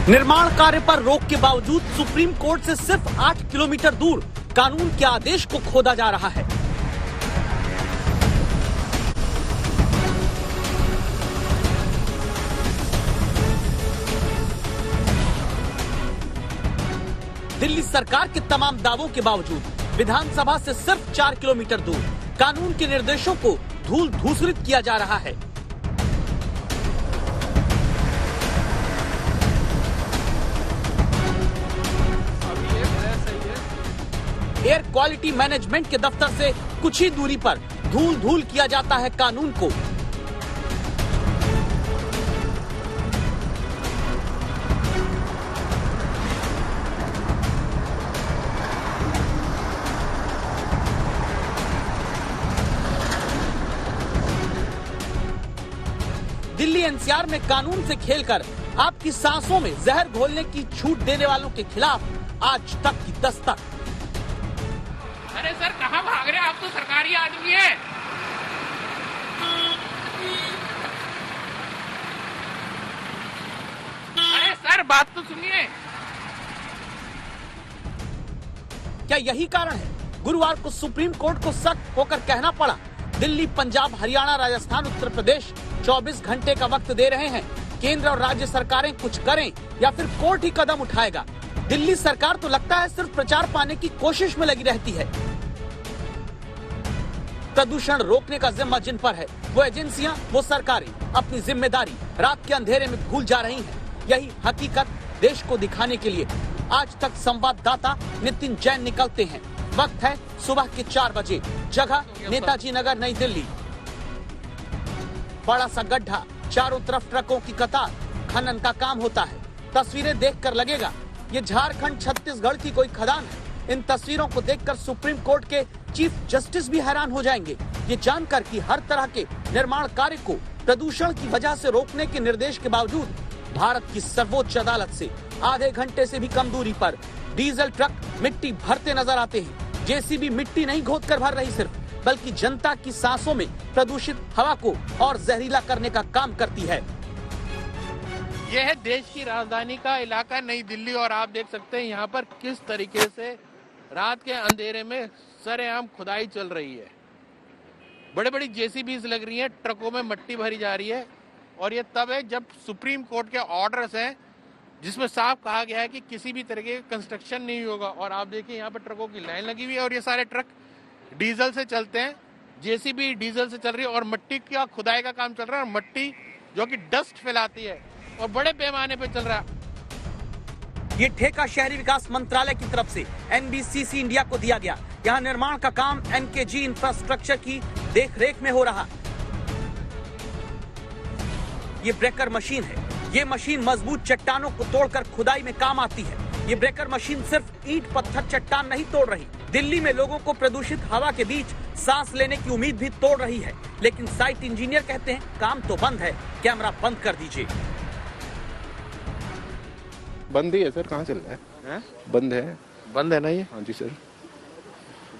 निर्माण कार्य पर रोक के बावजूद सुप्रीम कोर्ट से सिर्फ 8 किलोमीटर दूर कानून के आदेश को खोदा जा रहा है। दिल्ली सरकार के तमाम दावों के बावजूद विधानसभा से सिर्फ 4 किलोमीटर दूर कानून के निर्देशों को धूल धूसरित किया जा रहा है। एयर क्वालिटी मैनेजमेंट के दफ्तर से कुछ ही दूरी पर धूल धूल किया जाता है कानून को। दिल्ली एनसीआर में कानून से खेलकर आपकी सांसों में जहर घोलने की छूट देने वालों के खिलाफ आज तक की दस्तक। अरे सर कहाँ भाग रहे हैं आप, तो सरकारी आदमी है। अरे सर बात तो सुनिए। क्या यही कारण है गुरुवार को सुप्रीम कोर्ट को सख्त होकर कहना पड़ा दिल्ली, पंजाब, हरियाणा, राजस्थान, उत्तर प्रदेश 24 घंटे का वक्त दे रहे हैं, केंद्र और राज्य सरकारें कुछ करें या फिर कोर्ट ही कदम उठाएगा। दिल्ली सरकार तो लगता है सिर्फ प्रचार पाने की कोशिश में लगी रहती है। प्रदूषण रोकने का जिम्मा जिन पर है वो एजेंसियां, वो सरकारें अपनी जिम्मेदारी रात के अंधेरे में भूल जा रही हैं। यही हकीकत देश को दिखाने के लिए आज तक संवाददाता नितिन जैन निकलते हैं। वक्त है सुबह के 4 बजे, जगह नेताजी नगर, नई दिल्ली। बड़ा सा गड्ढा, चारों तरफ ट्रकों की कतार, खनन का काम होता है। तस्वीरें देखकर लगेगा ये झारखंड, छत्तीसगढ़ की कोई खदान है। इन तस्वीरों को देखकर सुप्रीम कोर्ट के चीफ जस्टिस भी हैरान हो जाएंगे, ये जानकर कि हर तरह के निर्माण कार्य को प्रदूषण की वजह से रोकने के निर्देश के बावजूद भारत की सर्वोच्च अदालत से आधे घंटे से भी कम दूरी पर डीजल ट्रक मिट्टी भरते नजर आते हैं। जेसीबी मिट्टी नहीं खोदकर भर रही सिर्फ, बल्कि जनता की सांसों में प्रदूषित हवा को और जहरीला करने का काम करती है। यह है देश की राजधानी का इलाका नई दिल्ली, और आप देख सकते हैं यहाँ पर किस तरीके से रात के अंधेरे में सरेआम खुदाई चल रही है। बड़े बड़ी जेसीबीज लग रही हैं, ट्रकों में मिट्टी भरी जा रही है। और ये तब है जब सुप्रीम कोर्ट के ऑर्डर्स हैं जिसमें साफ कहा गया है कि किसी भी तरह के कंस्ट्रक्शन नहीं होगा। और आप देखिए यहाँ पर ट्रकों की लाइन लगी हुई है और ये सारे ट्रक डीजल से चलते हैं, जेसीबी डीजल से चल रही है और मिट्टी का खुदाई का काम चल रहा है। और मिट्टी जो कि डस्ट फैलाती है और बड़े पैमाने पे चल रहा है। ये ठेका शहरी विकास मंत्रालय की तरफ से एनबीसीसी इंडिया को दिया गया। यहाँ निर्माण का काम एनकेजी इंफ्रास्ट्रक्चर की देखरेख में हो रहा। ये ब्रेकर मशीन है। ये मशीन मजबूत चट्टानों को तोड़कर खुदाई में काम आती है। ये ब्रेकर मशीन सिर्फ ईंट पत्थर चट्टान नहीं तोड़ रही, दिल्ली में लोगों को प्रदूषित हवा के बीच सांस लेने की उम्मीद भी तोड़ रही है। लेकिन साइट इंजीनियर कहते हैं काम तो बंद है, कैमरा बंद कर दीजिए। बंद ही है सर, कहाँ चल रहा है? बंद है। बंद है ना ये? हाँ जी सर,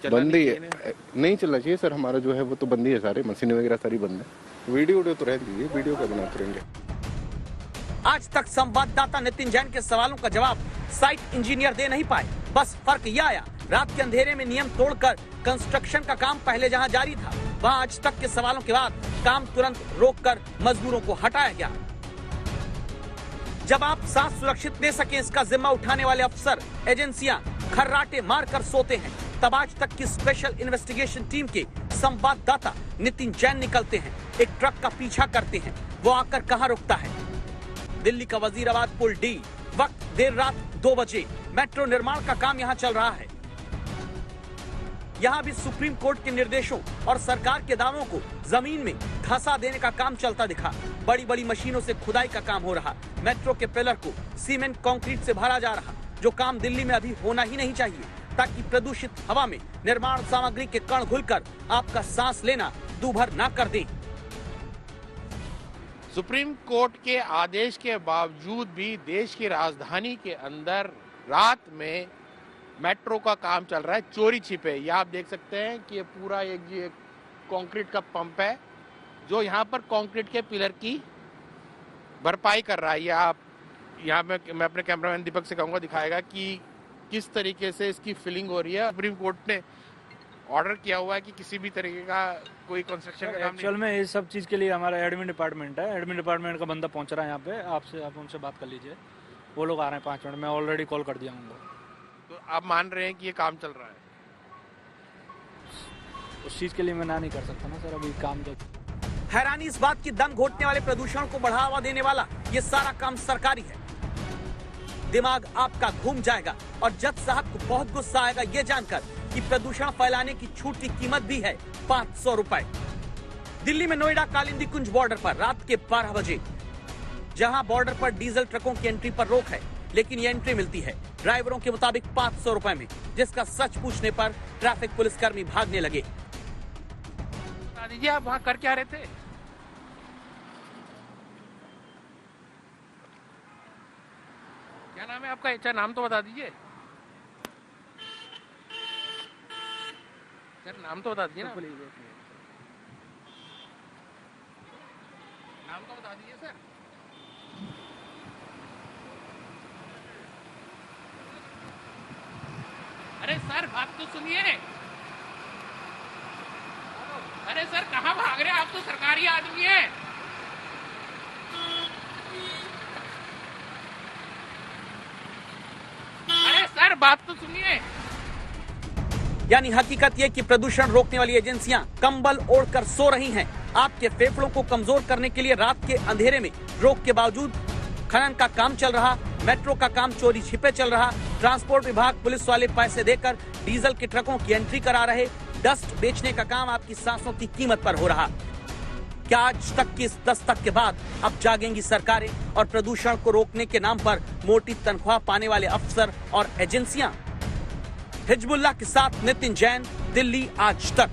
बंद ही है। नहीं चलना चाहिए सर, हमारा जो है वो तो बंद ही है, सारे मशीनें वगैरह सारी बंद है। वीडियो तो रह दीजिए, वीडियो का बना करेंगे। आज तक संवाददाता नितिन जैन के सवालों का जवाब साइट इंजीनियर दे नहीं पाए। बस फर्क यह आया, रात के अंधेरे में नियम तोड़कर कंस्ट्रक्शन का काम पहले जहां जारी था, वहां आज तक के सवालों के बाद काम तुरंत रोककर मजदूरों को हटाया गया। जब आप सांस सुरक्षित दे सके, इसका जिम्मा उठाने वाले अफसर, एजेंसियां खर्राटे मारकर सोते हैं। तब आज तक की स्पेशल इन्वेस्टिगेशन टीम के संवाददाता नितिन जैन निकलते हैं, एक ट्रक का पीछा करते हैं। वो आकर कहां रुकता है? दिल्ली का वजीराबाद पुल डी। वक्त देर रात 2 बजे। मेट्रो निर्माण का काम यहां चल रहा है। यहां भी सुप्रीम कोर्ट के निर्देशों और सरकार के दावों को जमीन में धंसा देने का काम चलता दिखा। बड़ी बड़ी मशीनों से खुदाई का काम हो रहा। मेट्रो के पिलर को सीमेंट कंक्रीट से भरा जा रहा, जो काम दिल्ली में अभी होना ही नहीं चाहिए, ताकि प्रदूषित हवा में निर्माण सामग्री के कण घुलकर आपका सांस लेना दूभर ना कर दें। सुप्रीम कोर्ट के आदेश के बावजूद भी देश की राजधानी के अंदर रात में मेट्रो का काम चल रहा है चोरी छिपे। ये आप देख सकते हैं कि ये पूरा एक कंक्रीट का पंप है जो यहाँ पर कंक्रीट के पिलर की भरपाई कर रहा है। ये आप यहाँ पे मैं अपने कैमरामैन दीपक से कहूँगा दिखाएगा कि किस तरीके से इसकी फिलिंग हो रही है। सुप्रीम कोर्ट ने ऑर्डर किया हुआ है कि किसी भी तरीके का कोई कंस्ट्रक्शन का काम एक्चुअल में इस सब चीज़ के लिए हमारा एडमिन डिपार्टमेंट है। एडमिन डिपार्टमेंट का बंदा पहुंच रहा है यहाँ पे। आप उनसे बात कर लीजिए, वो लोग आ रहे हैं 5 मिनट में। ऑलरेडी कॉल कर दिया उनको। तो आप मान रहे हैं कि ये काम चल रहा है? उस चीज़ के लिए मैं ना नहीं कर सकता ना सर, अभी काम तो। हैरानी इस बात की, दम घोटने वाले प्रदूषण को बढ़ावा देने वाला ये सारा काम सरकारी है। दिमाग आपका घूम जाएगा और जज साहब को बहुत गुस्सा आएगा ये जानकर कि प्रदूषण फैलाने की छूट की कीमत भी है 500 रुपए। दिल्ली में नोएडा कालिंदी कुंज बॉर्डर पर रात के 12 बजे, जहां बॉर्डर पर डीजल ट्रकों की एंट्री पर रोक है, लेकिन ये एंट्री मिलती है ड्राइवरों के मुताबिक 500 रुपए में, जिसका सच पूछने पर ट्रैफिक पुलिसकर्मी भागने लगे। बता दीजिए आप वहां कर क्या रहे थे? क्या नाम है आपका? अच्छा नाम तो बता दीजिए सर, नाम तो बता दीजिए ना। नाम तो बता दीजिए सर। अरे सर बात तो सुनिए। अरे सर कहाँ भाग रहे हैं आप? तो सरकारी आदमी है। अरे सर बात तो सुनिए। यानी हकीकत यह कि प्रदूषण रोकने वाली एजेंसियां कंबल ओढ़कर सो रही हैं। आपके फेफड़ों को कमजोर करने के लिए रात के अंधेरे में रोक के बावजूद खनन का काम चल रहा, मेट्रो का काम चोरी छिपे चल रहा, ट्रांसपोर्ट विभाग पुलिस वाले पैसे देकर डीजल के ट्रकों की एंट्री करा रहे, डस्ट बेचने का काम आपकी सांसों की कीमत पर हो रहा। क्या आज तक की इस दस्तक के बाद अब जागेंगी सरकारें और प्रदूषण को रोकने के नाम पर मोटी तनख्वाह पाने वाले अफसर और एजेंसियां? हिजबुल्लाह के साथ नितिन जैन, दिल्ली आज तक।